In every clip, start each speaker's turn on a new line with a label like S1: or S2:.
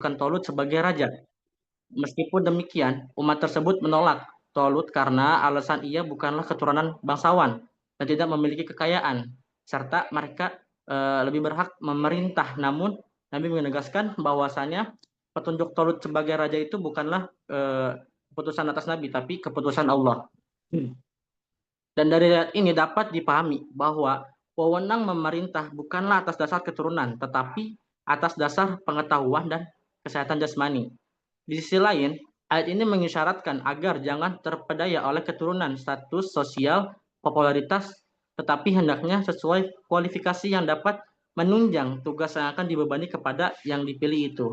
S1: menentukan Tolut sebagai raja. Meskipun demikian, umat tersebut menolak Tolut karena alasan ia bukanlah keturunan bangsawan dan tidak memiliki kekayaan, serta mereka lebih berhak memerintah. Namun, Nabi menegaskan bahwasannya petunjuk Tolut sebagai raja itu bukanlah keputusan atas Nabi, tapi keputusan Allah. Dan dari ayat ini dapat dipahami bahwa wewenang memerintah bukanlah atas dasar keturunan, tetapi atas dasar pengetahuan dan kesehatan jasmani. Di sisi lain, ayat ini mengisyaratkan agar jangan terpedaya oleh keturunan, status sosial, popularitas, tetapi hendaknya sesuai kualifikasi yang dapat menunjang tugas yang akan dibebani kepada yang dipilih itu.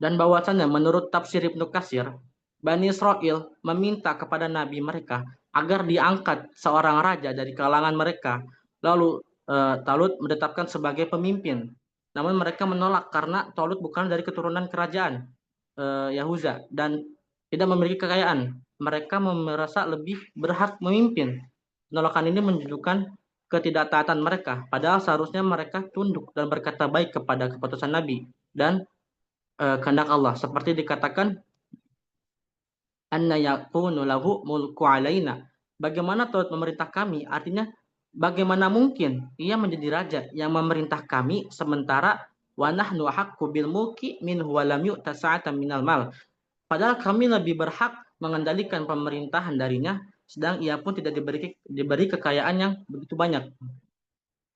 S1: Dan bahwasannya menurut tafsir Ibnu Katsir, Bani Israel meminta kepada nabi mereka agar diangkat seorang raja dari kalangan mereka, lalu Talut menetapkan sebagai pemimpin. Namun mereka menolak karena Talut bukan dari keturunan kerajaan Yahuza dan tidak memiliki kekayaan. Mereka merasa lebih berhak memimpin. Penolakan ini menunjukkan ketidaktaatan mereka, padahal seharusnya mereka tunduk dan berkata baik kepada keputusan Nabi dan kehendak Allah. Seperti dikatakan, anna yakunu lahu mulku alaina. Bagaimana Tuhan memerintah kami? Artinya, bagaimana mungkin ia menjadi raja yang memerintah kami sementara wa nahnu haqqu bil mulki minhu wa lam yu'ta sa'atan minal mal. Padahal kami lebih berhak mengendalikan pemerintahan darinya, sedang ia pun tidak diberi kekayaan yang begitu banyak.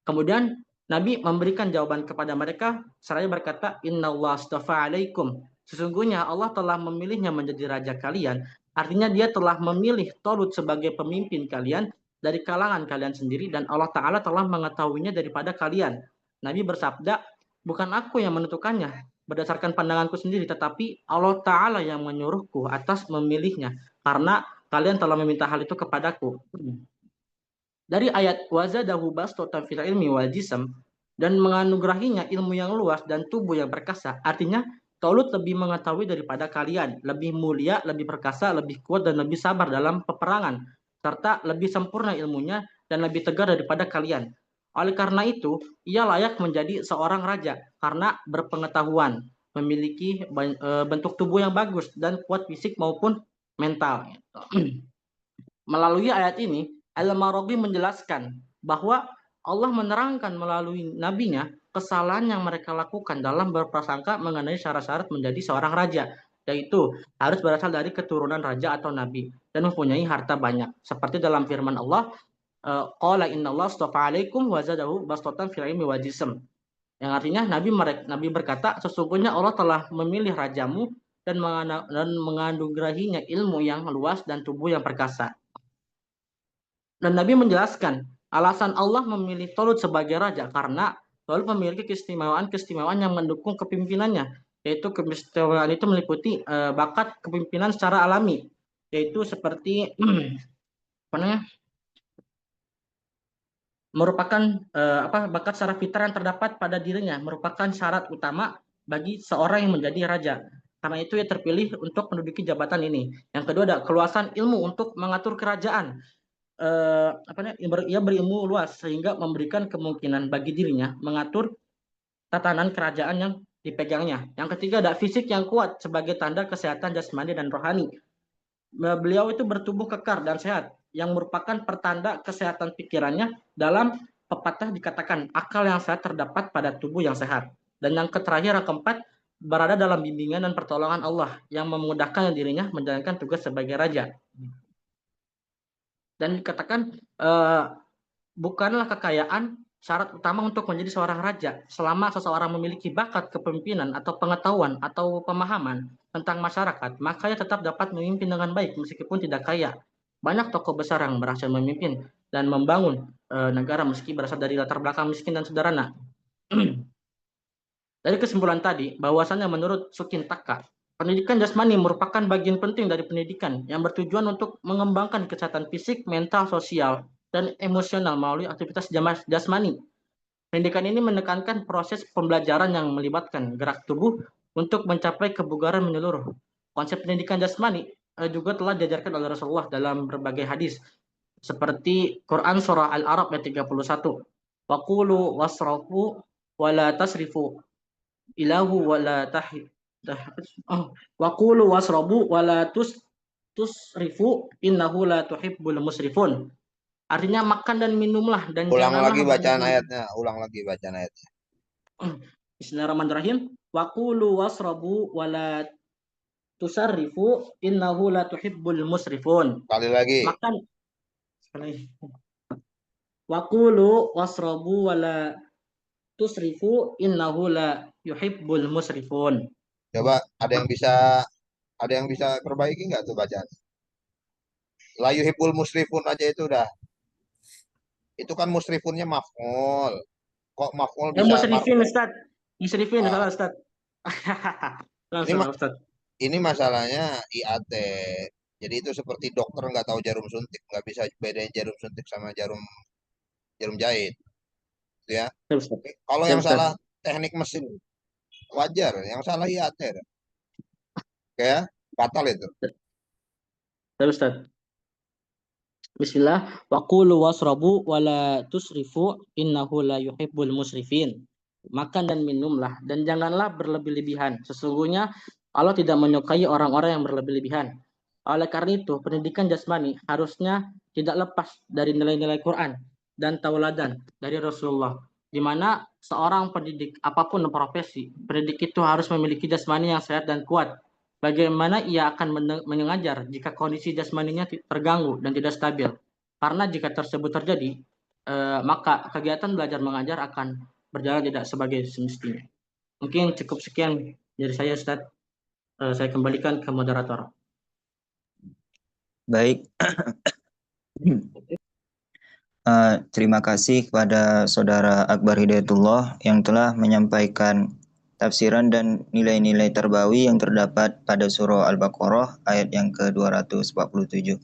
S1: Kemudian Nabi memberikan jawaban kepada mereka, seraya berkata, Inna Allah astafa alaikum. Sesungguhnya Allah telah memilihnya menjadi raja kalian. Artinya dia telah memilih Tolut sebagai pemimpin kalian dari kalangan kalian sendiri dan Allah Ta'ala telah mengetahuinya daripada kalian. Nabi bersabda, bukan aku yang menentukannya berdasarkan pandanganku sendiri, tetapi Allah Ta'ala yang menyuruhku atas memilihnya. Karena kalian telah meminta hal itu kepadaku. Dari ayat wazadahu bastatan fil ilmi wal jism dan menganugerahinya ilmu yang luas dan tubuh yang perkasa. Artinya Taulut lebih mengetahui daripada kalian, lebih mulia, lebih perkasa, lebih kuat dan lebih sabar dalam peperangan, serta lebih sempurna ilmunya dan lebih tegar daripada kalian. Oleh karena itu, ia layak menjadi seorang raja karena berpengetahuan, memiliki bentuk tubuh yang bagus dan kuat fisik maupun mental. Melalui ayat ini, Al-Maraghi menjelaskan bahwa Allah menerangkan melalui nabinya kesalahan yang mereka lakukan dalam berprasangka mengenai syarat-syarat menjadi seorang raja, yaitu harus berasal dari keturunan raja atau nabi dan mempunyai harta banyak. Seperti dalam firman Allah, qala innallaha astafa alaikum wa zadahu bastatan fil ilmi wal jism. Yang artinya Nabi berkata, sesungguhnya Allah telah memilih rajamu dan menganugerahinya ilmu yang luas dan tubuh yang perkasa. Dan Nabi menjelaskan alasan Allah memilih Tolut sebagai raja karena Tolut memiliki keistimewaan yang mendukung kepemimpinannya, yaitu keistimewaan itu meliputi bakat kepemimpinan secara alami, yaitu seperti apa namanya, merupakan bakat secara fitrah yang terdapat pada dirinya, merupakan syarat utama bagi seorang yang menjadi raja. Karena itu ia terpilih untuk menduduki jabatan ini. Yang kedua ada keluasan ilmu untuk mengatur kerajaan. Ia berilmu luas sehingga memberikan kemungkinan bagi dirinya mengatur tatanan kerajaan yang dipegangnya. Yang ketiga ada fisik yang kuat sebagai tanda kesehatan jasmani dan rohani. Beliau itu bertubuh kekar dan sehat yang merupakan pertanda kesehatan pikirannya. Dalam pepatah dikatakan akal yang sehat terdapat pada tubuh yang sehat. Dan yang terakhir yang keempat berada dalam bimbingan dan pertolongan Allah yang memudahkan dirinya menjalankan tugas sebagai raja. Dan dikatakan bukanlah kekayaan syarat utama untuk menjadi seorang raja. Selama seseorang memiliki bakat kepemimpinan atau pengetahuan atau pemahaman tentang masyarakat, maka ia tetap dapat memimpin dengan baik meskipun tidak kaya. Banyak tokoh besar yang berhasil memimpin dan membangun negara meski berasal dari latar belakang miskin dan sederhana. Dari kesimpulan tadi, bahwasannya menurut Sukintaka, pendidikan jasmani merupakan bagian penting dari pendidikan yang bertujuan untuk mengembangkan kesehatan fisik, mental, sosial, dan emosional melalui aktivitas jasmani. Pendidikan ini menekankan proses pembelajaran yang melibatkan gerak tubuh untuk mencapai kebugaran menyeluruh. Konsep pendidikan jasmani juga telah diajarkan oleh Rasulullah dalam berbagai hadis, seperti Quran Surah Al-A'raf ayat 31. Waqulu wasrafu wala tasrifu. ilahu wala wa kulu wasrabu wala tusrifu innahu la tuhibbul musrifun. Artinya makan dan minumlah dan
S2: Ulang lagi
S1: janganlah
S2: bacaan
S1: berlebih.
S2: ayatnya. Ulang lagi bacaan ayatnya.
S1: Bismillahirrahmanirrahim. Wa kulu wasrabu wala tusarrifu innahu la tuhibbul musrifun.
S2: Sekali lagi.
S1: Makan wa kulu wasrabu wala tusrifu innahu la yuhibbul musrifun.
S2: Coba ada yang bisa perbaiki nggak tuh bacaan? La yuhibbul musrifun aja itu udah. Itu kan musrifunnya maf'ul. Kok maf'ul bisa
S1: Musrifin
S2: marfu?
S1: Ustaz. Musrifin
S2: Ah,
S1: salah Ustaz.
S2: ini
S1: Langsung Ustaz.
S2: ini masalahnya IAT. Jadi itu seperti dokter nggak tahu jarum suntik, nggak bisa bedain jarum suntik sama jarum jarum jahit, gitu ya.
S1: Ya Ustaz.
S2: Kalau
S1: Ya
S2: yang
S1: Ustaz.
S2: salah teknik mesin wajar, yang salah IAT, kayak fatal itu.
S1: Ya Ustaz. Bismillah. Wa qulu wasrabu wa la tusrifu innahu la yuhibbul musrifin. Makan dan minumlah dan janganlah berlebih-lebihan. Sesungguhnya Allah tidak menyukai orang-orang yang berlebih-lebihan. Oleh karena itu, pendidikan jasmani harusnya tidak lepas dari nilai-nilai Quran dan tauladan dari Rasulullah. Di mana seorang pendidik apapun profesi, pendidik itu harus memiliki jasmani yang sehat dan kuat. Bagaimana ia akan mengajar jika kondisi jasmaninya terganggu dan tidak stabil? Karena jika tersebut terjadi, maka kegiatan belajar mengajar akan berjalan tidak sebagai semestinya. Mungkin cukup sekian dari saya, Ustaz. Saya kembalikan ke moderator.
S3: Baik. Terima kasih kepada Saudara Akbar Hidayatullah yang telah menyampaikan tafsiran dan nilai-nilai terbawi yang terdapat pada surah Al-Baqarah ayat yang ke-247.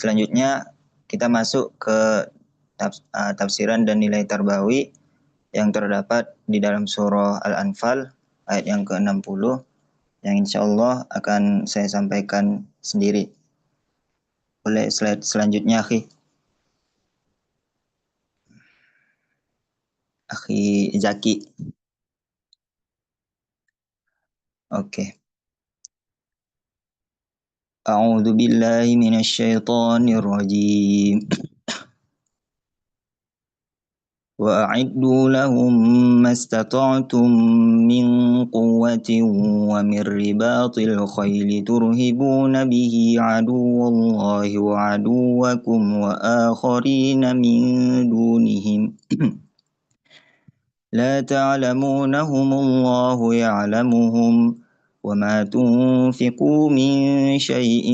S3: Selanjutnya kita masuk ke tafsiran dan nilai terbawi yang terdapat di dalam surah Al-Anfal ayat yang ke-60 yang insya Allah akan saya sampaikan sendiri. Boleh slide selanjutnya, Akhi Zaki. Oke. A'udzu billahi minasyaitonir rajim. وأعدوا لهم ما استطعتم من قوة ومن رباط الخيل ترهبون به عدو الله وعدوكم وآخرين من دونهم لا تعلمونهم الله يعلمهم وما تنفقوا من شيء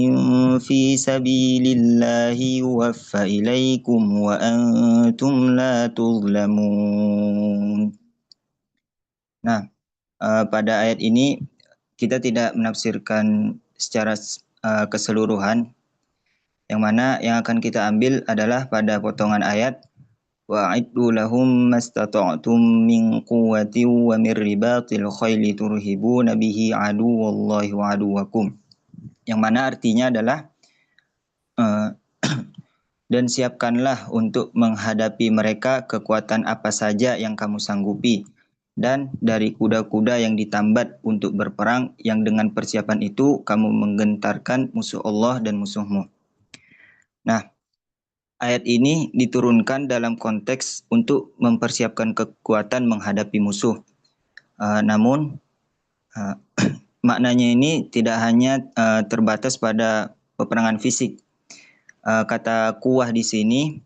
S3: في سبيل الله يوفى إليكم وأنتم لا تظلمون. Nah, pada ayat ini kita tidak menafsirkan secara keseluruhan, yang mana yang akan kita ambil adalah pada potongan ayat wa'iddu lahum mastata'tum min quwwatin wa min ribatil khayli turhibuna bihi aduwallahi wa aduwakum. Yang mana artinya adalah dan siapkanlah untuk menghadapi mereka kekuatan apa saja yang kamu sanggupi, dan dari kuda-kuda yang ditambat untuk berperang yang dengan persiapan itu kamu menggentarkan musuh Allah dan musuhmu. Nah, ayat ini diturunkan dalam konteks untuk mempersiapkan kekuatan menghadapi musuh. Namun maknanya ini tidak hanya terbatas pada peperangan fisik. Kata kuwah di sini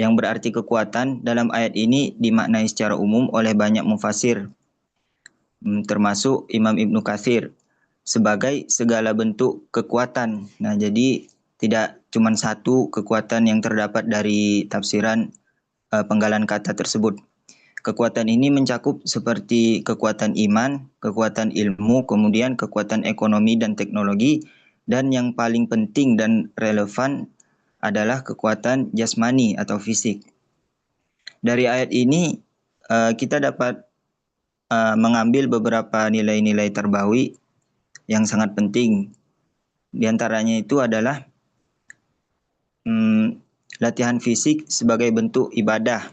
S3: yang berarti kekuatan dalam ayat ini dimaknai secara umum oleh banyak mufasir, termasuk Imam Ibnu Katsir, sebagai segala bentuk kekuatan. Nah, jadi tidak cuma satu kekuatan yang terdapat dari tafsiran penggalan kata tersebut. Kekuatan ini mencakup seperti kekuatan iman, kekuatan ilmu, kemudian kekuatan ekonomi dan teknologi, dan yang paling penting dan relevan adalah kekuatan jasmani atau fisik. Dari ayat ini kita dapat mengambil beberapa nilai-nilai terbawi yang sangat penting. Di antaranya itu adalah latihan fisik sebagai bentuk ibadah.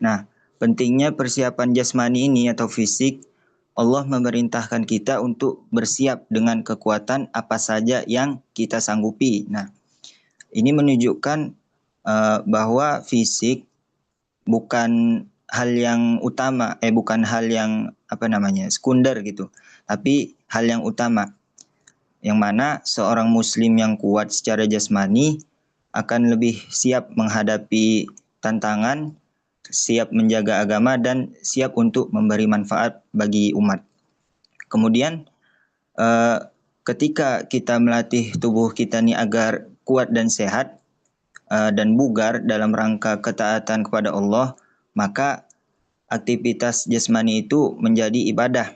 S3: Nah, pentingnya persiapan jasmani ini atau fisik Allah memerintahkan kita untuk bersiap dengan kekuatan apa saja yang kita sanggupi. Nah, ini menunjukkan bahwa fisik bukan hal yang utama, bukan hal yang sekunder gitu, tapi hal yang utama. Yang mana seorang muslim yang kuat secara jasmani akan lebih siap menghadapi tantangan, siap menjaga agama, dan siap untuk memberi manfaat bagi umat. Kemudian ketika kita melatih tubuh kita nih agar kuat dan sehat dan bugar dalam rangka ketaatan kepada Allah, maka aktivitas jasmani itu menjadi ibadah.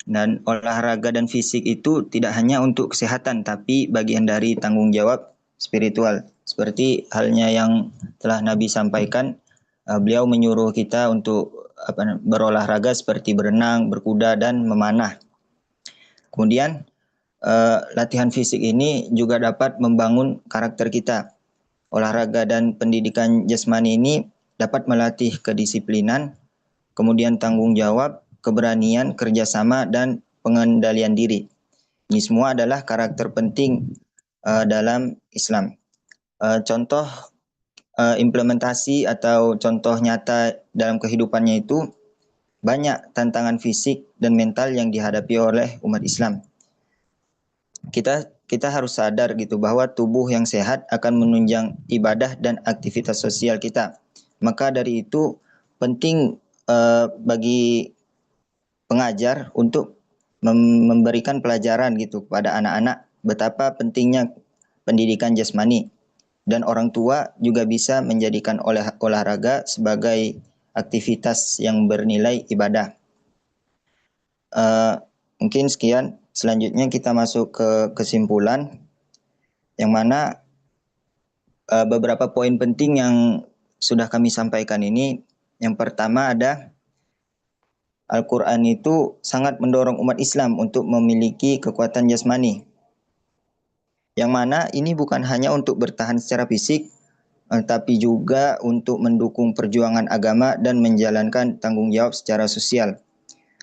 S3: Dan olahraga dan fisik itu tidak hanya untuk kesehatan, tapi bagian dari tanggung jawab spiritual. Seperti halnya yang telah Nabi sampaikan, beliau menyuruh kita untuk berolahraga seperti berenang, berkuda, dan memanah. Kemudian latihan fisik ini juga dapat membangun karakter kita. Olahraga dan pendidikan jasmani ini dapat melatih kedisiplinan, kemudian tanggung jawab, keberanian, kerjasama, dan pengendalian diri. Ini semua adalah karakter penting dalam Islam. Contoh implementasi atau contoh nyata dalam kehidupannya itu banyak tantangan fisik dan mental yang dihadapi oleh umat Islam. Kita harus sadar gitu bahwa tubuh yang sehat akan menunjang ibadah dan aktivitas sosial kita. Maka dari itu penting bagi pengajar untuk memberikan pelajaran gitu kepada anak-anak betapa pentingnya pendidikan jasmani, dan orang tua juga bisa menjadikan olahraga sebagai aktivitas yang bernilai ibadah. Mungkin sekian. Selanjutnya kita masuk ke kesimpulan, yang mana beberapa poin penting yang sudah kami sampaikan ini. Yang pertama ada Al-Quran itu sangat mendorong umat Islam untuk memiliki kekuatan jasmani. Yang mana ini bukan hanya untuk bertahan secara fisik, tapi juga untuk mendukung perjuangan agama dan menjalankan tanggung jawab secara sosial.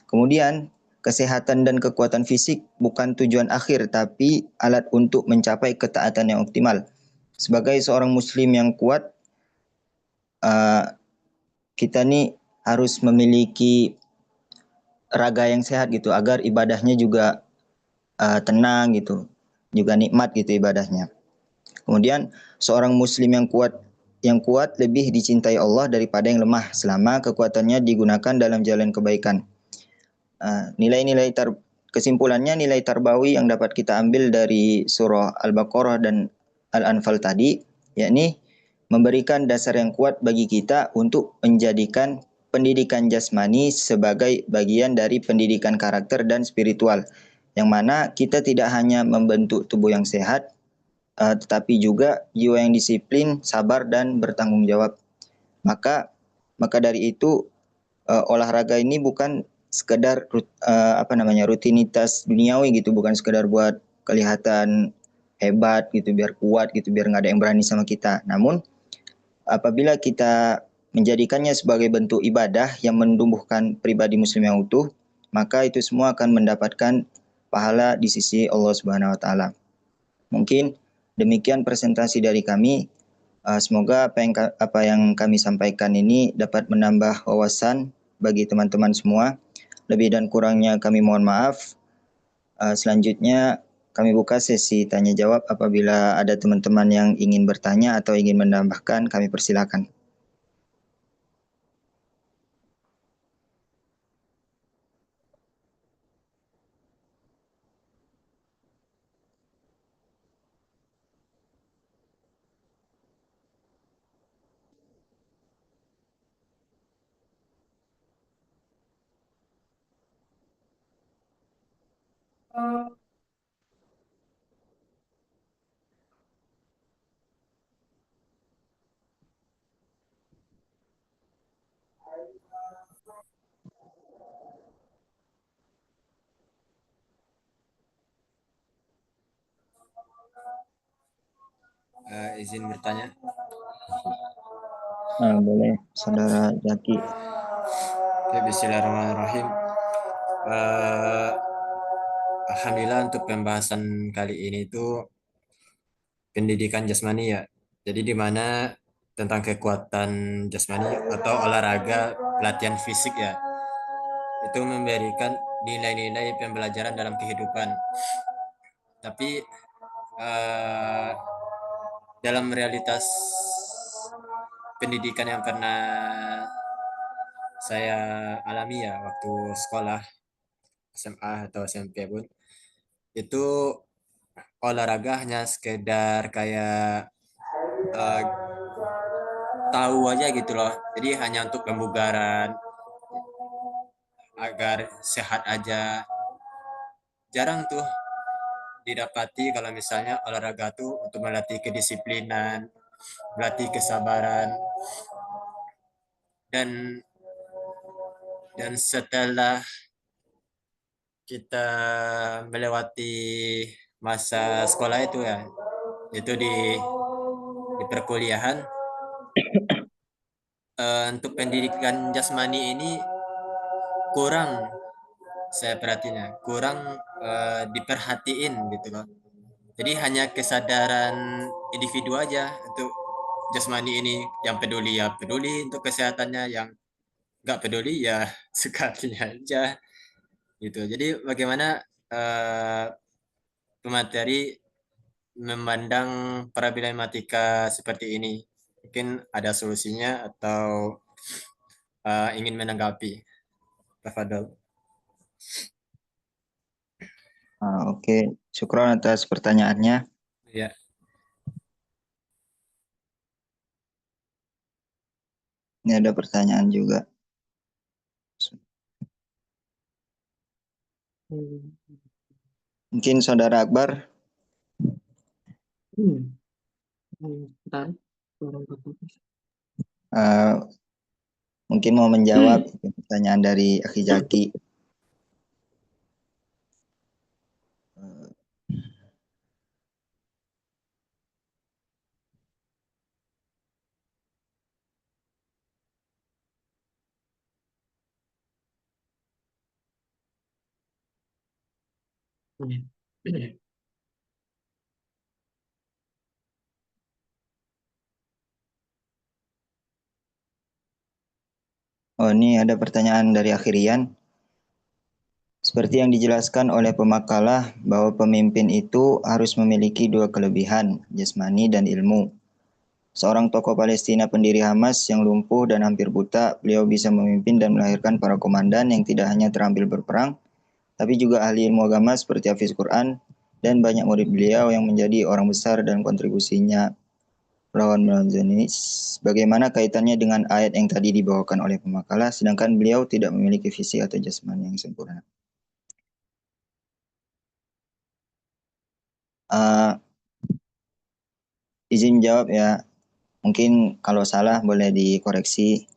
S3: Kemudian, kesehatan dan kekuatan fisik bukan tujuan akhir, tapi alat untuk mencapai ketaatan yang optimal. Sebagai seorang muslim yang kuat, kita nih harus memiliki raga yang sehat gitu, agar ibadahnya juga tenang gitu, juga nikmat gitu ibadahnya. Kemudian seorang muslim yang kuat lebih dicintai Allah daripada yang lemah selama kekuatannya digunakan dalam jalan kebaikan. Kesimpulannya nilai tarbawi yang dapat kita ambil dari surah Al-Baqarah dan Al-Anfal tadi, yakni memberikan dasar yang kuat bagi kita untuk menjadikan pendidikan jasmani sebagai bagian dari pendidikan karakter dan spiritual, yang mana kita tidak hanya membentuk tubuh yang sehat, tetapi juga jiwa yang disiplin, sabar, dan bertanggung jawab. Maka dari itu olahraga ini bukan sekedar rutinitas duniawi gitu, bukan sekedar buat kelihatan hebat gitu, biar kuat gitu, biar nggak ada yang berani sama kita. Namun apabila kita menjadikannya sebagai bentuk ibadah yang menumbuhkan pribadi muslim yang utuh, maka itu semua akan mendapatkan pahala di sisi Allah Subhanahu wa taala. Mungkin demikian presentasi dari kami. Semoga apa yang kami sampaikan ini dapat menambah wawasan bagi teman-teman semua. Lebih dan kurangnya kami mohon maaf. Selanjutnya kami buka sesi tanya jawab. Apabila ada teman-teman yang ingin bertanya atau ingin menambahkan, kami persilakan.
S4: Izin bertanya.
S3: Boleh, Saudara Zaki.
S4: Oke, bismillahirrahmanirrahim. Eh, Alhamdulillah untuk pembahasan kali ini itu pendidikan jasmani ya. Jadi di mana tentang kekuatan jasmani atau olahraga pelatihan fisik ya. Itu memberikan nilai-nilai pembelajaran dalam kehidupan. Tapi eh, dalam realitas pendidikan yang pernah saya alami ya waktu sekolah SMA atau SMP pun itu olahraga hanya sekedar kayak eh, tahu aja gitu loh. Jadi hanya untuk pembugaran agar sehat aja. Jarang tuh didapati kalau misalnya olahraga tuh untuk melatih kedisiplinan, melatih kesabaran dan setelah kita melewati masa sekolah itu ya, itu di perkuliahan untuk pendidikan jasmani ini kurang saya perhatinya, kurang diperhatiin gitu loh. Jadi hanya kesadaran individu aja untuk jasmani ini, yang peduli ya peduli untuk kesehatannya, yang nggak peduli ya sekalinya aja gitu. Jadi bagaimana pemateri memandang problematika seperti ini? Mungkin ada solusinya atau ingin menanggapi? Tafadhol.
S3: Oke, syukron atas pertanyaannya.
S4: Ya.
S3: Ini ada pertanyaan juga. Mungkin Saudara Akbar.
S1: Bentar.
S3: Mungkin mau menjawab pertanyaan dari Akhi Jaki. Oh, ini ada pertanyaan dari Akhirian. Seperti yang dijelaskan oleh pemakalah bahwa pemimpin itu harus memiliki dua kelebihan, jasmani dan ilmu. Seorang tokoh Palestina pendiri Hamas yang lumpuh dan hampir buta, beliau bisa memimpin dan melahirkan para komandan yang tidak hanya terampil berperang, tapi juga ahli ilmu agama seperti hafiz Quran dan banyak murid beliau yang menjadi orang besar dan kontribusinya melawan Zionis. Bagaimana kaitannya dengan ayat yang tadi dibawakan oleh pemakalah, sedangkan beliau tidak memiliki fisik atau jasmani yang sempurna? Izin jawab ya, mungkin kalau salah boleh dikoreksi.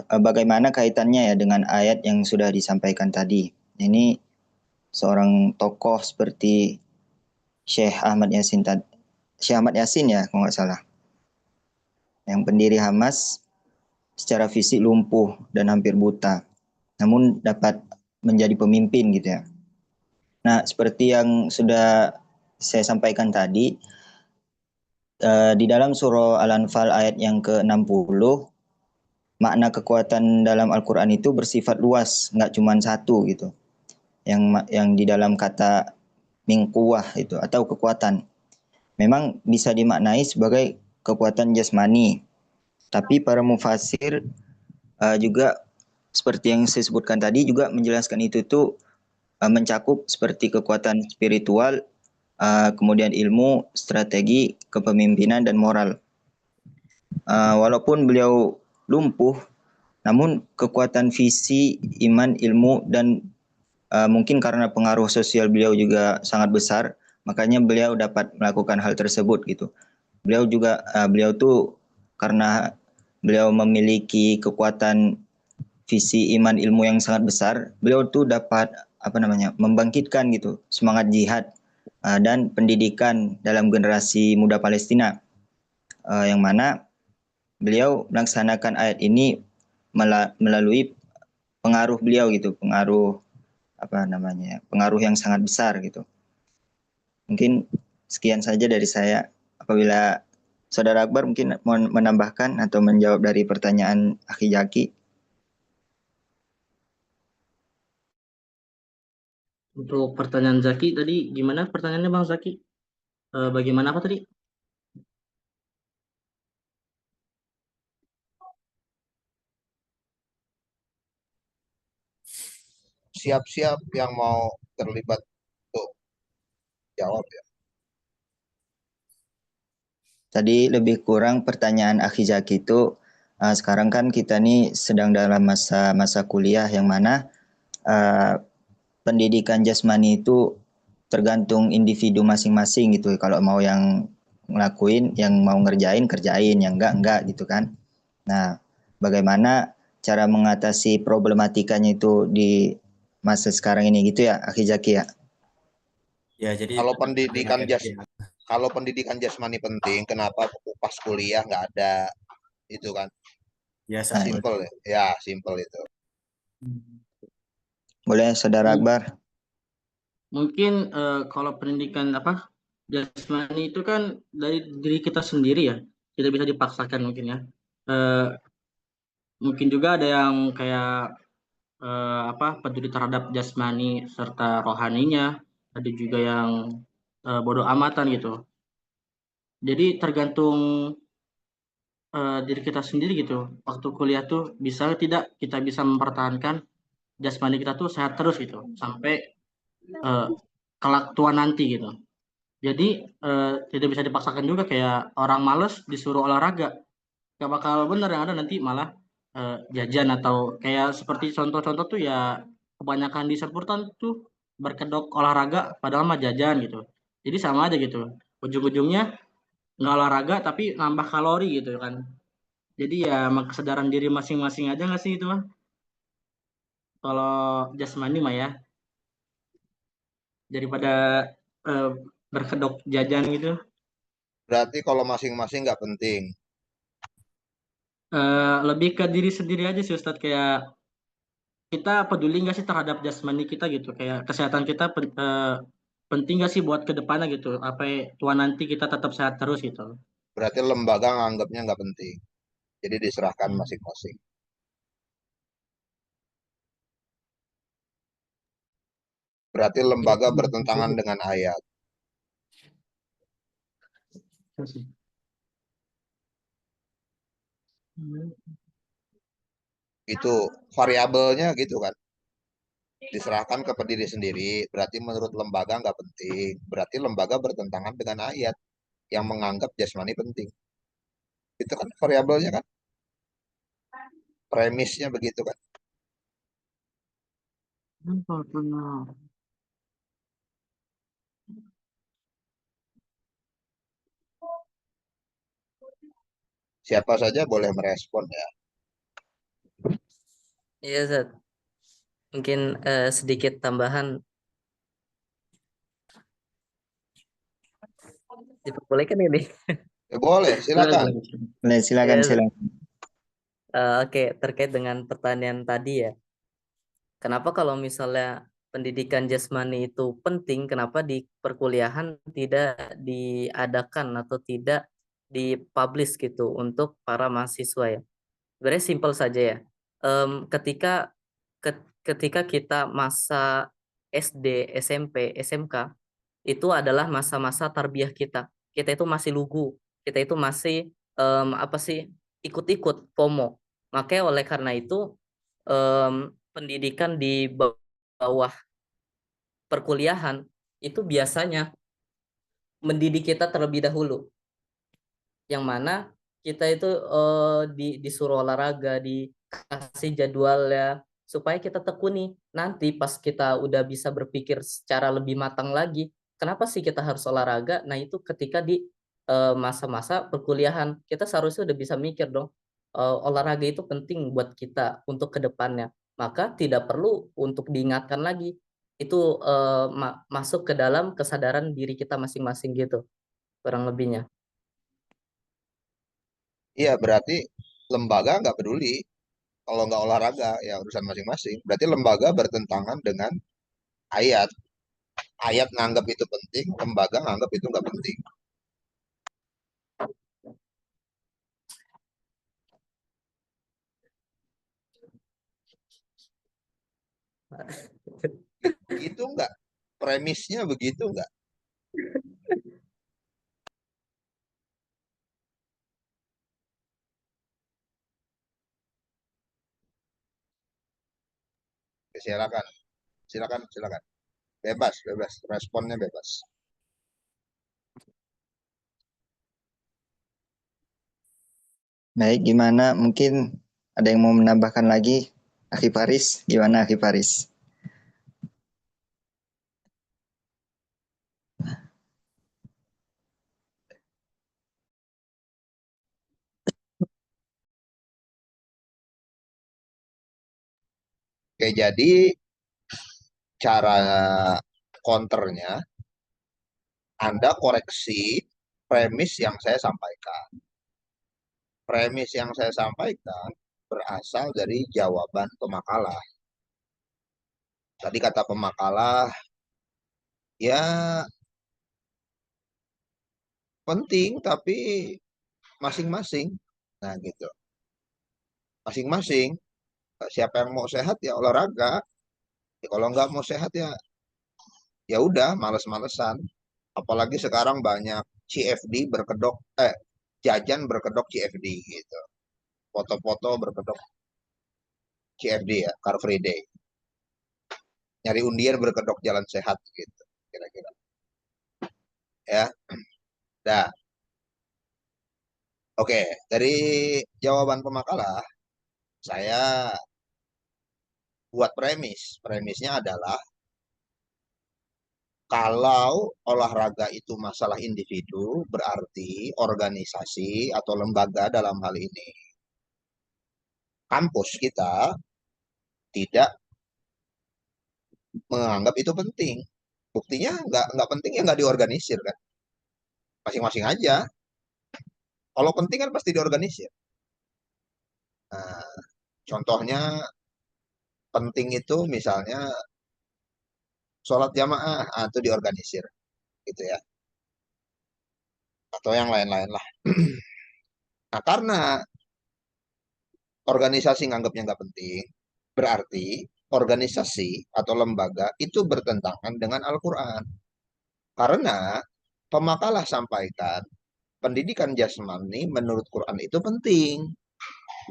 S3: Bagaimana kaitannya ya dengan ayat yang sudah disampaikan tadi? Ini seorang tokoh seperti Syekh Ahmad Yasin ya, kalau nggak salah, yang pendiri Hamas, secara fisik lumpuh dan hampir buta, namun dapat menjadi pemimpin gitu ya. Nah, seperti yang sudah saya sampaikan tadi, di dalam surah Al-Anfal ayat yang ke-60, makna kekuatan dalam Al-Quran itu bersifat luas, nggak cuma satu gitu. Yang di dalam kata min quwwah itu atau kekuatan, memang bisa dimaknai sebagai kekuatan jasmani. Tapi para mufasir juga seperti yang saya sebutkan tadi juga menjelaskan itu tuh mencakup seperti kekuatan spiritual, kemudian ilmu, strategi, kepemimpinan dan moral. Walaupun beliau lumpuh, namun kekuatan visi, iman, ilmu dan mungkin karena pengaruh sosial beliau juga sangat besar, makanya beliau dapat melakukan hal tersebut gitu. Beliau tuh karena beliau memiliki kekuatan visi, iman, ilmu yang sangat besar, beliau tuh dapat membangkitkan gitu semangat jihad dan pendidikan dalam generasi muda Palestina, yang mana beliau melaksanakan ayat ini melalui pengaruh beliau gitu, pengaruh yang sangat besar gitu. Mungkin sekian saja dari saya. Apabila Saudara Akbar mungkin mau menambahkan atau menjawab dari pertanyaan Akhi Jaki.
S1: Untuk pertanyaan Zaki tadi gimana pertanyaannya Bang Zaki? Bagaimana apa tadi?
S2: Siap-siap yang mau terlibat untuk jawab ya.
S3: Tadi lebih kurang pertanyaan Akhi Zaki itu, sekarang kan kita nih sedang dalam masa kuliah yang mana pendidikan jasmani itu tergantung individu masing-masing gitu. Kalau mau yang ngelakuin, yang mau ngerjain, kerjain, yang enggak gitu kan. Nah, bagaimana cara mengatasi problematikanya itu di masa sekarang ini gitu ya, Akhi Zaki ya?
S4: Ya, jadi
S2: Kalau pendidikan
S4: ya.
S2: kalau pendidikan jasmani penting, kenapa pas kuliah nggak ada? Itu kan
S4: Ya,
S3: Nah,
S4: satu.
S2: simple ya. Ya, simple itu.
S3: boleh Saudara Akbar?
S1: Mungkin kalau pendidikan apa jasmani itu kan dari diri kita sendiri ya, tidak bisa dipaksakan mungkin ya. Mungkin juga ada yang kayak peduli terhadap jasmani serta rohaninya, ada juga yang bodoh amatan gitu. Jadi tergantung diri kita sendiri gitu. Waktu kuliah tuh bisa tidak kita bisa mempertahankan jasmani kita tuh sehat terus gitu sampai kelak tua nanti gitu. Jadi tidak bisa dipaksakan juga kayak orang males disuruh olahraga, gak bakal bener, yang ada nanti malah jajan atau kayak seperti contoh-contoh tuh ya kebanyakan di Serpurtan tuh berkedok olahraga padahal mah jajan gitu. Jadi sama aja gitu. Ujung-ujungnya nggak olahraga tapi nambah kalori gitu kan. Jadi ya emang kesadaran diri masing-masing aja nggak sih itu mah. Kalau jasmani mah ya daripada eh, berkedok jajan gitu.
S2: Berarti kalau masing-masing nggak penting.
S1: Lebih ke diri sendiri aja sih Ustadz, kayak kita peduli nggak sih terhadap jasmani kita gitu, kayak kesehatan kita penting nggak sih buat kedepannya gitu, apa tua nanti kita tetap sehat terus gitu.
S2: Berarti lembaga nganggapnya nggak penting. Jadi diserahkan masing-masing. Berarti lembaga bertentangan dengan ayat. Itu variabelnya gitu kan. Diserahkan ke pendiri sendiri. Berarti menurut lembaga nggak penting. Berarti lembaga bertentangan dengan ayat yang menganggap jasmani penting. Itu kan variabelnya kan. Premisnya begitu kan. Siapa saja boleh merespon ya.
S5: Iya, Zat. Mungkin sedikit tambahan. Diperbolehkan ini?
S2: Ya, boleh, silakan.
S3: Silakan,
S5: Iya, Zat.
S3: silakan.
S5: Oke, terkait dengan pertanyaan tadi ya. Kenapa kalau misalnya pendidikan jasmani itu penting, kenapa di perkuliahan tidak diadakan atau tidak dipublish gitu untuk para mahasiswa ya? Sebenarnya simpel saja ya. Ketika ketika kita masa SD, SMP, SMK itu adalah masa-masa tarbiyah kita. Kita itu masih lugu, kita itu masih ikut-ikut FOMO. Makanya oleh karena itu pendidikan di bawah perkuliahan itu biasanya mendidik kita terlebih dahulu, yang mana kita itu disuruh olahraga, dikasih jadwal ya, supaya kita tekuni. Nanti pas kita udah bisa berpikir secara lebih matang lagi, kenapa sih kita harus olahraga? Nah itu ketika di masa-masa perkuliahan, kita seharusnya udah bisa mikir dong, olahraga itu penting buat kita untuk kedepannya. Maka tidak perlu untuk diingatkan lagi, itu masuk ke dalam kesadaran diri kita masing-masing gitu, kurang lebihnya.
S2: Iya, berarti lembaga nggak peduli. Kalau nggak olahraga, ya urusan masing-masing. Berarti lembaga bertentangan dengan ayat. Ayat nganggap itu penting, lembaga nganggap itu nggak penting. Begitu nggak? Premisnya begitu nggak? Silakan, silakan, silakan. Bebas, bebas. Responnya bebas.
S3: Baik, gimana? Mungkin ada yang mau menambahkan lagi? Akhi Faris, gimana Akhi Faris?
S2: Oke, jadi cara counternya, Anda koreksi premis yang saya sampaikan. Premis yang saya sampaikan berasal dari jawaban pemakalah. Tadi kata pemakalah, ya penting tapi masing-masing. Nah gitu, masing-masing. Siapa yang mau sehat ya olahraga. Ya, kalau nggak mau sehat ya ya udah males-malesan. Apalagi sekarang banyak CFD berkedok, jajan berkedok CFD gitu. Foto-foto berkedok CFD ya, Car Free Day. Nyari undian berkedok jalan sehat gitu, kira-kira. Ya, dah. Oke, dari jawaban pemakalah, saya buat premis. Premisnya adalah kalau olahraga itu masalah individu, berarti organisasi atau lembaga dalam hal ini kampus kita tidak menganggap itu penting. Buktinya nggak penting ya nggak diorganisir kan. Masing-masing aja. Kalau penting kan pasti diorganisir. Nah, contohnya penting itu misalnya sholat jamaah, itu diorganisir gitu ya. Atau yang lain-lain lah. Nah, karena organisasi nganggapnya nggak penting, berarti organisasi atau lembaga itu bertentangan dengan Al-Quran. Karena pemakalah sampaikan, pendidikan jasmani menurut Quran itu penting.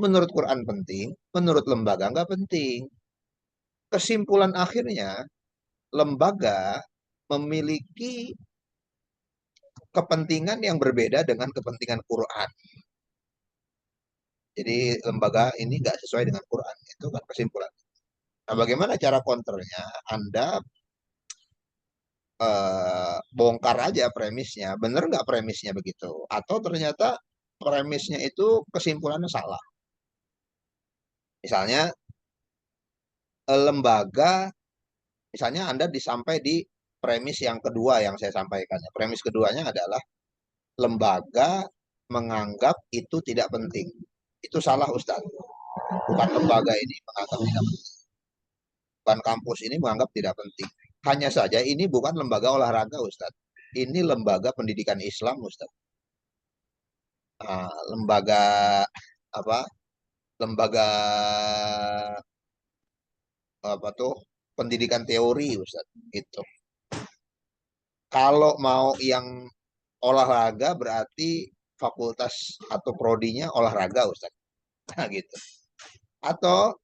S2: Menurut Quran penting, menurut lembaga nggak penting. Kesimpulan akhirnya, lembaga memiliki kepentingan yang berbeda dengan kepentingan Quran. Jadi lembaga ini nggak sesuai dengan Quran. Itu kan kesimpulan. Nah, bagaimana cara counternya? Anda bongkar aja premisnya. Bener nggak premisnya begitu? Atau ternyata premisnya itu kesimpulannya salah. Misalnya lembaga, misalnya Anda disampai di premis yang kedua yang saya sampaikan. Premis keduanya adalah lembaga menganggap itu tidak penting. Itu salah Ustaz. Bukan lembaga ini menganggap tidak penting. Bukan kampus ini menganggap tidak penting. Hanya saja ini bukan lembaga olahraga Ustaz. Ini lembaga pendidikan Islam Ustaz. Lembaga apa? Lembaga apa tuh? Pendidikan teori Ustaz. Gitu. Kalau mau yang olahraga berarti fakultas atau prodinya olahraga Ustaz. Nah, gitu. Atau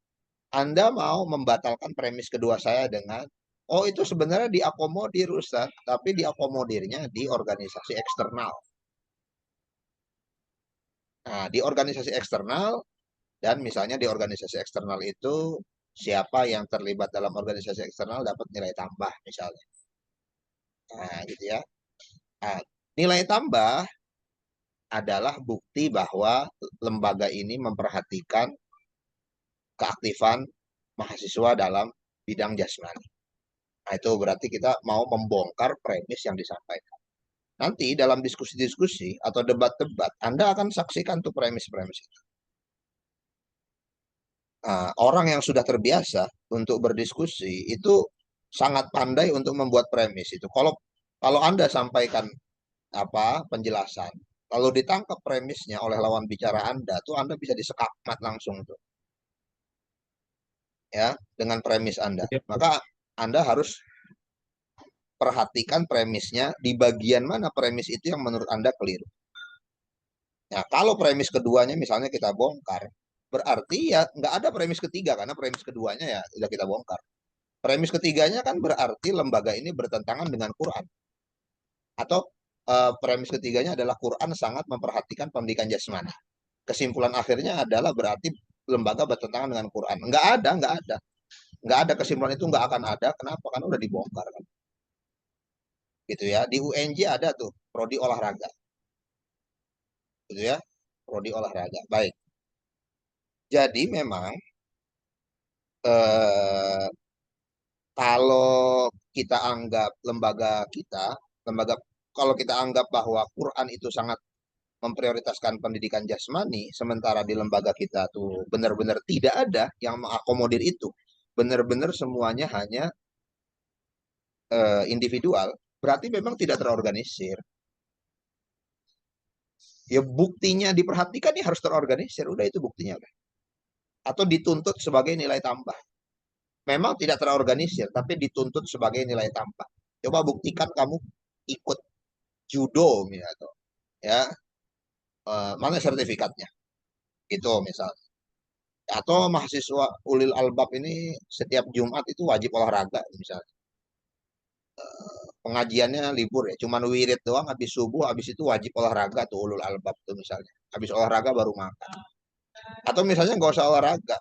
S2: Anda mau membatalkan premis kedua saya dengan, oh itu sebenarnya diakomodir Ustaz, tapi diakomodirnya di organisasi eksternal. Nah, di organisasi eksternal, dan misalnya di organisasi eksternal itu siapa yang terlibat dalam organisasi eksternal dapat nilai tambah misalnya. Nah, gitu ya. Nah, nilai tambah adalah bukti bahwa lembaga ini memperhatikan keaktifan mahasiswa dalam bidang jasmani. Nah, itu berarti kita mau membongkar premis yang disampaikan. Nanti dalam diskusi-diskusi atau debat-debat, Anda akan saksikan tuh premis-premis itu. Orang yang sudah terbiasa untuk berdiskusi itu sangat pandai untuk membuat premis itu. Kalau Anda sampaikan penjelasan, kalau ditangkap premisnya oleh lawan bicara Anda, tuh Anda bisa disekakmat langsung tuh, ya, dengan premis Anda. Maka Anda harus perhatikan premisnya, di bagian mana premis itu yang menurut Anda keliru. Nah, kalau premis keduanya misalnya kita bongkar, berarti ya nggak ada premis ketiga, karena premis keduanya ya sudah kita bongkar. Premis ketiganya kan berarti lembaga ini bertentangan dengan Quran. Atau premis ketiganya adalah Quran sangat memperhatikan pendidikan jasmani. Kesimpulan akhirnya adalah berarti lembaga bertentangan dengan Quran. Nggak ada, nggak ada. Nggak ada, kesimpulan itu nggak akan ada. Kenapa? Karena udah dibongkar kan. Gitu ya. Di UNJ ada tuh prodi olahraga. Gitu ya. Prodi olahraga. Baik. Jadi memang eh, kalau kita anggap lembaga kalau kita anggap bahwa Quran itu sangat memprioritaskan pendidikan jasmani, sementara di lembaga kita tuh benar-benar tidak ada yang mengakomodir itu. Benar-benar semuanya hanya individual, berarti memang tidak terorganisir. Ya buktinya diperhatikan ya harus terorganisir, udah itu buktinya udah. Atau dituntut sebagai nilai tambah. Memang tidak terorganisir, tapi dituntut sebagai nilai tambah. Coba buktikan kamu ikut judo misalnya, ya, mana sertifikatnya? Itu misalnya. Atau mahasiswa ulil albab ini setiap Jumat itu wajib olahraga misalnya. Pengajiannya libur ya, cuman wirid doang habis subuh, habis itu wajib olahraga tuh ulul albab tuh misalnya. Habis olahraga baru makan. Atau misalnya nggak usah olahraga,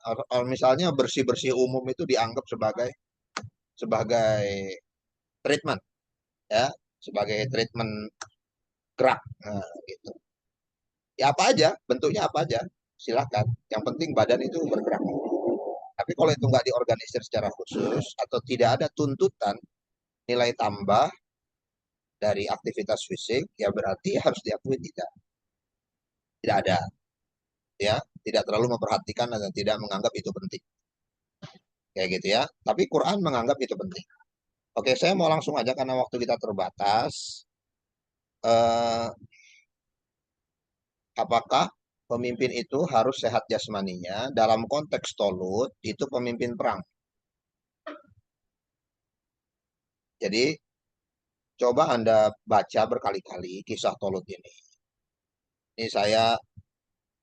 S2: misalnya bersih-bersih umum itu dianggap sebagai treatment, ya, sebagai treatment gerak, nah, gitu. Ya apa aja, bentuknya apa aja, silakan. Yang penting badan itu bergerak. Tapi kalau itu nggak diorganisir secara khusus atau tidak ada tuntutan nilai tambah dari aktivitas fisik, ya berarti harus diakui tidak ada, ya, tidak terlalu memperhatikan dan tidak menganggap itu penting, kayak gitu ya. Tapi Quran menganggap itu penting. Oke, saya mau langsung aja karena waktu kita terbatas. Eh, apakah pemimpin itu harus sehat jasmaninya? Dalam konteks Tolut itu pemimpin perang. Jadi coba Anda baca berkali-kali kisah Tolut ini. Ini saya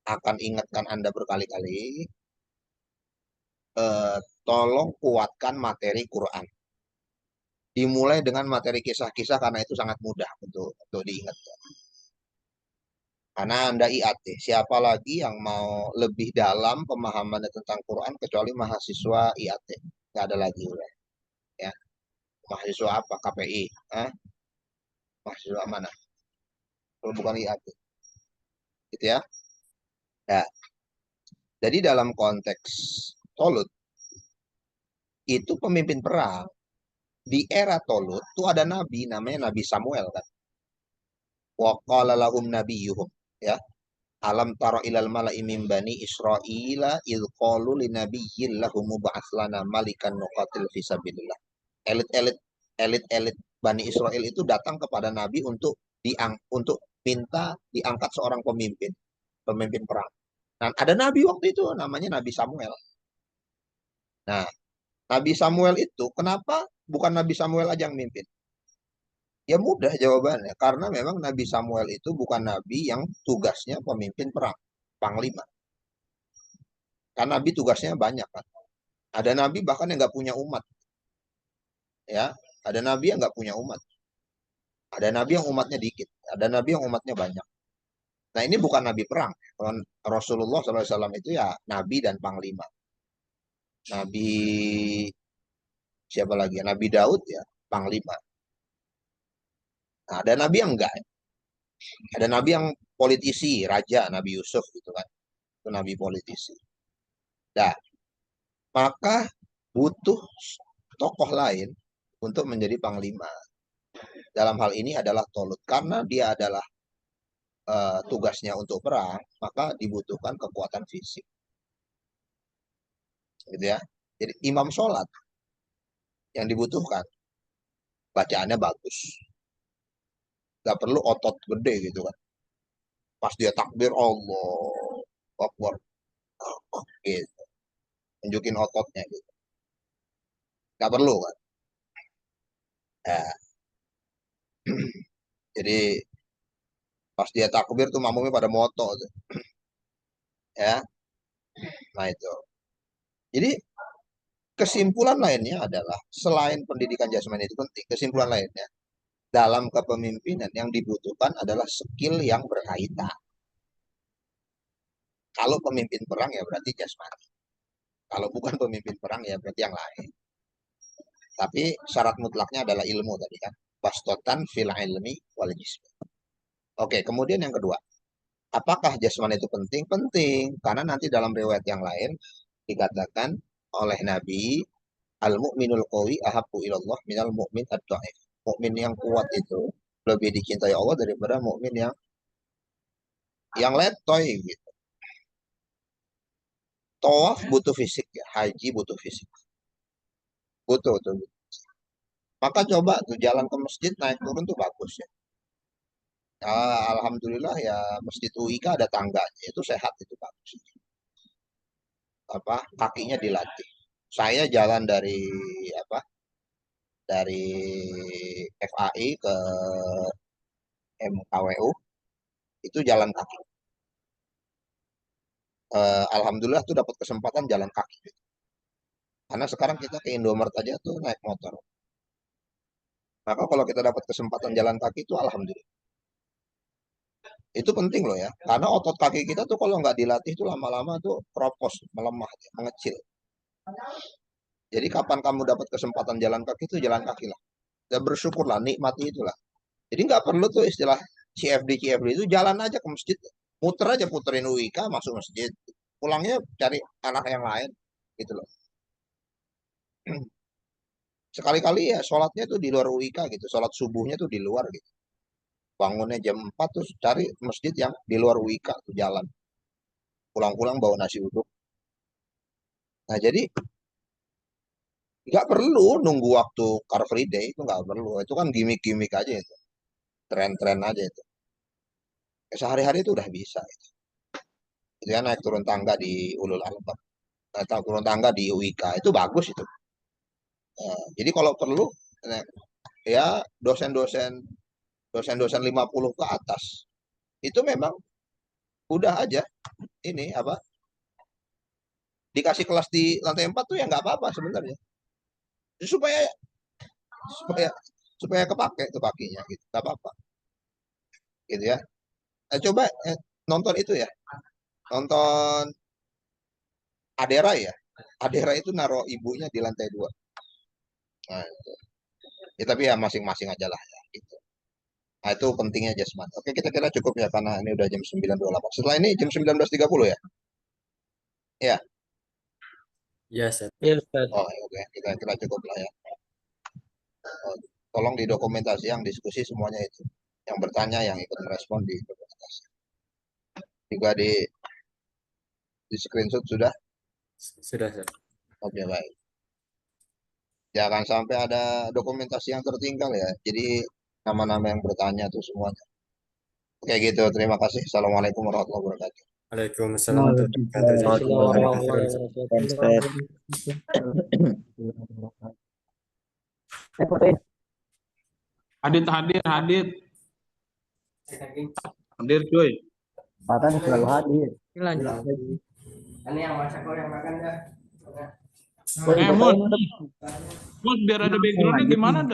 S2: akan ingatkan Anda berkali-kali. Tolong kuatkan materi Quran. Dimulai dengan materi kisah-kisah karena itu sangat mudah untuk diingat. Karena Anda IAT, siapa lagi yang mau lebih dalam pemahamannya tentang Quran kecuali mahasiswa IAT? Nggak ada lagi udah. Ya. Mahasiswa apa? KPI? Hah? Mahasiswa mana? Kalau bukan IAT. Gitu ya. Nah, jadi dalam konteks Tolut, itu pemimpin perang. Di era Tolut, itu ada nabi, namanya Nabi Samuel kan. Wa qala lahum nabiyuhum. Ya. Alam tara ilal mala'i min bani Israila idh qalu linabiyyin lahum mub'ats lana malikan nuqatil fi sabilillah. Elit-elit Bani Israel itu datang kepada Nabi untuk minta diangkat seorang pemimpin perang. Nah, ada Nabi waktu itu namanya Nabi Samuel. Nah, Nabi Samuel itu kenapa bukan Nabi Samuel aja yang mimpin? Ya mudah jawabannya, karena memang Nabi Samuel itu bukan Nabi yang tugasnya pemimpin perang, panglima. Karena Nabi tugasnya banyak kan. Ada Nabi bahkan yang nggak punya umat, ya. Ada Nabi yang nggak punya umat. Ada Nabi yang umatnya dikit. Ada Nabi yang umatnya banyak. Nah ini bukan Nabi perang. Kalau Rasulullah SAW itu ya Nabi dan panglima. Nabi siapa lagi? Nabi Daud ya panglima. Nah, ada Nabi yang enggak. Ada Nabi yang politisi, raja, Nabi Yusuf gitu kan. Itu Nabi politisi. Nah, maka butuh tokoh lain untuk menjadi panglima. Dalam hal ini adalah Tolut. Karena dia adalah tugasnya untuk perang, maka dibutuhkan kekuatan fisik. gitu ya. Jadi imam sholat yang dibutuhkan bacaannya bagus, nggak perlu otot gede gitu kan. Pas dia takbir Allah Akbar gitu, tunjukin ototnya gitu, nggak perlu kan. Nah, jadi pas dia takbir tuh makmumnya pada moto tuh, ya. Nah itu. Jadi kesimpulan lainnya adalah selain pendidikan jasmani itu penting, kesimpulan lainnya dalam kepemimpinan yang dibutuhkan adalah skill yang berkaitan. Kalau pemimpin perang ya berarti jasmani. Kalau bukan pemimpin perang ya berarti yang lain. Tapi syarat mutlaknya adalah ilmu tadi kan. Bastotan fil ilmi wal jismi. Oke, kemudian yang kedua. Apakah jasmani itu penting? Penting. Karena nanti dalam riwayat yang lain dikatakan oleh Nabi, al-mu'minul qawi ahabbu ilallah minal mu'min ad-dha'if. Mukmin yang kuat itu lebih dicintai Allah daripada mukmin yang letoy gitu. Tawaf butuh fisik ya, haji butuh fisik. Butuh tuh. Maka coba tuh jalan ke masjid naik turun tuh bagus ya. Alhamdulillah ya masjid UIK ada tangganya, itu sehat itu bagus. Apa kakinya dilatih. Saya jalan dari apa? Dari FAI ke MKWU itu jalan kaki. Alhamdulillah tuh dapat kesempatan jalan kaki. Karena sekarang kita ke Indomaret aja tuh naik motor. Maka kalau kita dapat kesempatan jalan kaki itu alhamdulillah. Itu penting loh ya. Karena otot kaki kita tuh kalau nggak dilatih tuh lama-lama tuh kropos, melemah, mengecil. Jadi kapan kamu dapat kesempatan jalan kaki itu jalan kaki lah. Dan bersyukurlah, nikmati itulah. Jadi nggak perlu tuh istilah CFD itu jalan aja ke masjid. Muter aja puterin UIK masuk masjid. Pulangnya cari anak yang lain gitu loh. Sekali-kali ya sholatnya tuh di luar UIK gitu. Sholat subuhnya tuh di luar gitu. Bangunnya jam 4 terus cari masjid yang di luar UIK tuh jalan. Pulang-pulang bawa nasi uduk. Nah jadi nggak perlu nunggu waktu Car Free Day, itu nggak perlu. Itu kan gimmick-gimmick aja itu. Tren-tren aja itu. Sehari-hari itu udah bisa. Itu ya naik turun tangga di Ulul Albab. Atau turun tangga di UIK. Itu bagus itu. Jadi kalau perlu ya dosen-dosen 50 ke atas itu memang udah aja ini apa dikasih kelas di lantai 4 tuh ya nggak apa-apa sebenarnya supaya supaya supaya kepake tuh kakinya gitu nggak apa-apa gitu ya. Coba nonton itu ya, nonton Adera ya. Adera itu naruh ibunya di lantai 2. Nah, ya, tapi ya masing-masing aja lah ya gitu. Nah, itu pentingnya jasmani. Oke, kita kira cukup ya karena ini udah jam 9.28. Setelah ini jam 19.30 ya. Iya.
S4: Ya, Ustaz.
S1: Iya, Ustaz.
S2: Oh, oke. Kita kira cukup lah ya. Oh, tolong didokumentasi yang diskusi semuanya itu. Yang bertanya, yang ikut merespon di dokumentasi. Juga di screenshot sudah.
S4: Sudah, Ustaz.
S2: Oke, baik. Jangan sampai ada dokumentasi yang tertinggal ya. Jadi nama-nama yang bertanya tuh semuanya. Oke gitu. Terima kasih. Assalamualaikum warahmatullahi wabarakatuh.
S4: Waalaikumsalam warahmatullahi wabarakatuh.
S1: Warahmatullahi
S4: Jazakumullah khairan.
S6: Hadit, hadir cuy.
S7: Bahkan selalu hadir.
S5: Lanjut.
S7: Ini yang masak kok yang makan dah.
S6: Mus biar ada backgroundnya gimana dah?